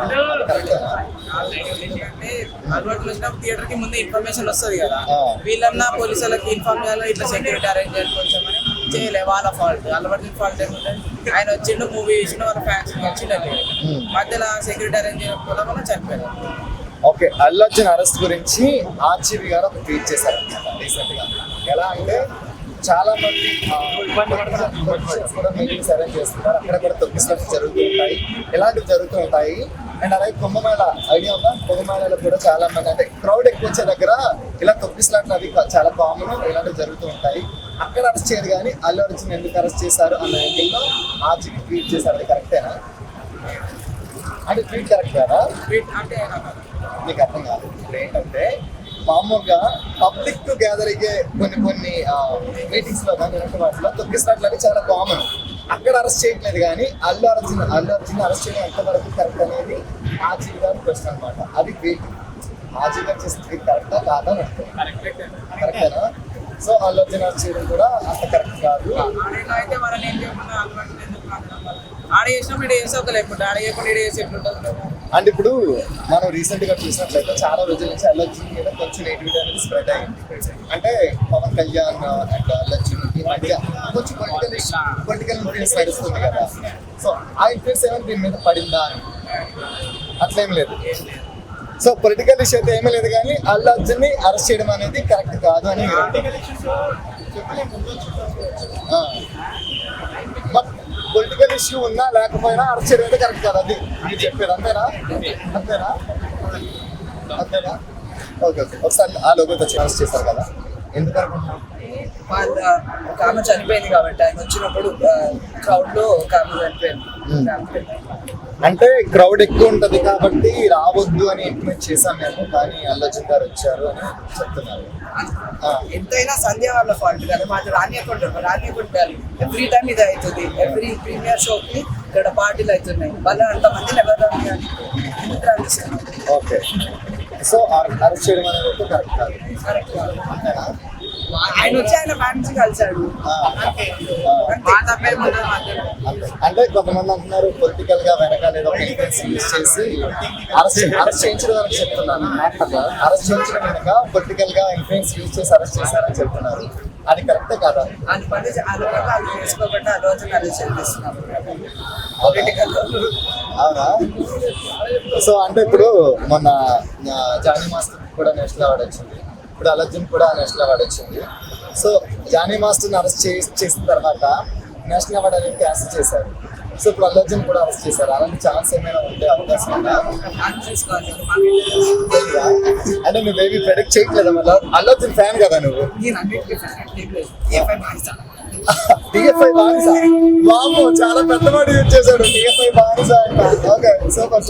అంటే అలవాటు వచ్చినప్పుడు థియేటర్ కి ముందే ఇన్ఫర్మేషన్ వస్తుంది కదా, వీళ్ళన్నా పోలీసు వాళ్ళకి ఇన్ఫార్మ్ చేయాలి, ఇట్లా సెక్యూరిటీ అరేంజ్ చేయాలి కొంచెం అని చేయలే. వాళ్ళ ఫాల్ట్, అలవాటు ఫాల్ట్ ఏముంటుంది. ఆయన వచ్చిండు, మూవీ చూసిన వాళ్ళ ఫ్యాన్స్ వచ్చిండే మధ్యలో సెక్యూరిటీ అరేంజ్ చేయకపోవడం వల్ల చనిపోయారు. ఓకే, అల్లు అర్జున్ అరెస్ట్ గురించి ఆర్జీవి గారు ఒక ట్వీట్ చేశారు రీసెంట్ గా. ఎలా అంటే చాలా మంది కూడా మీటింగ్స్ అరేంజ్ చేస్తున్నారు, అక్కడ కూడా తొక్కిసలాట్లు జరుగుతూ ఉంటాయి, ఇలాంటివి జరుగుతూ ఉంటాయి. అండ్ అలాగే కుంభమేళ ఐడియా ఉందా? కుంభమేళలో కూడా చాలా మంది అంటే క్రౌడ్ ఎక్కువ వచ్చే దగ్గర ఇలా తొక్కిసలాట్లు అవి చాలా కామన్, ఇలాంటివి జరుగుతూ ఉంటాయి. అక్కడ అరెస్ట్ చేయరు కానీ అల్లు అర్జున్ ఎందుకు అరెస్ట్ చేశారు అన్న యాంగిల్లో ఆర్జీవి ట్వీట్ చేశారు. అది కరెక్టేనా? అంటే ట్వీట్ కరెక్ట్ కదా? నీకు అర్థం కాదు. ఇప్పుడు ఏంటంటే మామూలుగా పబ్లిక్ టు గ్యాదర్ అయ్యే కొన్ని మీటింగ్స్ లో కానీ వాటిలో తొక్కిసలాట్లు అవి చాలా కామన్. అక్కడ అరెస్ట్ చేయట్లేదు కానీ అల్లు అర్జున్ అరెస్ట్ చేయడం ఎంతవరకు కరెక్ట్ అనేది ఆర్జీవి గారి క్వశ్చన్ అనమాట. అది ట్వీట్ ఆర్జీవి గారు చేసిన ట్వీట్ కరెక్టా కాదా? కరెక్టేనా? సో అల్లు అర్జున్ అరెస్ట్ చేయడం కూడా అంత కరెక్ట్ కాదు. అండ్ ఇప్పుడు మనం రీసెంట్ గా చూసినట్లయితే చాలా రోజుల నుంచి అల్లు అర్జున్ మీద కొంచెం నెగిటివిటీ అనేది స్ప్రెడ్ అయింది. అంటే పవన్ కళ్యాణ్ అండ్ అల్లు అర్జున్ మధ్య కొంచెం పొలిటికల్ ఇన్ఫ్లుయెన్స్ నడుస్తుంది కదా. సో ఆ ఇన్ఫ్లుయెన్స్ ఏమైనా దీని మీద పడిందా అని? అట్లేం లేదు. సో పొలిటికల్ ఇష్యూ అయితే ఏమీ లేదు కానీ అల్లు అర్జున్ ని అరెస్ట్ చేయడం అనేది కరెక్ట్ కాదు అని బట్ పొలిటికల్ ఇష్యూ ఉన్నా లేకపోయినా అరెస్ట్ చేయడం అయితే కరెక్ట్ కాదు. అది మీరు చెప్పారు. అంతేనా? Okay okay. ఒకసారి ఆ లోగోతో అరెస్ట్ చేశారు కదా, ఎందుకు అనుకుంటున్నాం? ఒక ఆమె చనిపోయింది కాబట్టి ఆయన వచ్చినప్పుడు క్రౌడ్ లో ఒక ఆమె చనిపోయింది. అంటే క్రౌడ్ ఎక్కువ ఉంటది కాబట్టి రావద్దు అని ఇంప్లిమెంట్ చేశాం మేము, కానీ అల్లు అర్జున్ గారు వచ్చారు అని చెప్తున్నారు. ఎంతైనా సంధ్య వాళ్ళ ఫాల్ట్ కదా, మాది రానియకుంటారు. ఎవ్రీ టైం ఇది అవుతుంది, ఎవ్రీ ప్రీమియర్ షోకి ఇక్కడ పార్టీలు అవుతున్నాయి, వాళ్ళ అంతమంది ఎవరు అనిపిస్తుంది. ఓకే, సో అరెస్ట్ చేయడం అనేది కరెక్ట్ కాదు. అంతేనా? ఆయన వచ్చి ఆయన ఫ్యాన్స్ కలిసాడు. అంటే కొంతమంది అంటున్నారు పొలిటికల్ గా వెనకాల ఏదో ఇన్ఫ్లుయెన్స్ యూజ్ చేసి అరెస్ట్ చేయించడం అని చెప్తున్నాను. అరెస్ట్ చేయించడం వెనక పొలిటికల్ గా ఇన్ఫ్లుయెన్స్ యూజ్ చేసి అరెస్ట్ చేశారని చెప్తున్నారు. అది కరెక్టే కాదా? అవునా? సో అంటే ఇప్పుడు మొన్న జానీ మాస్టర్ కూడా నేషనల్ అవార్డు వచ్చింది, ఇప్పుడు అల్లు అర్జున్ కూడా నేషనల్ అవార్డు వచ్చింది. సో జానీ మాస్టర్ని అరెస్ట్ చేసిన తర్వాత నేషనల్ అవార్డు అనేది క్యాన్సిల్ చేశారు. సో ఇప్పుడు అల్లు అర్జున్ కూడా అరెస్ట్ చేశారు. అలాంటి ఛాన్స్ ఏమైనా ఉండే అవకాశం ఉందా? అంటే నువ్వేమి ప్రెడిక్ట్ చేయట్లేదా? మళ్ళీ అల్లు అర్జున్ ఫ్యాన్ కదా నువ్వు? టిఎఫ్ఐ బానిస. వామ్మో, చాలా పెద్ద మాట యూజ్ చేశాడు. టిఎఫ్ఐ బానిస అంట. Okay, super.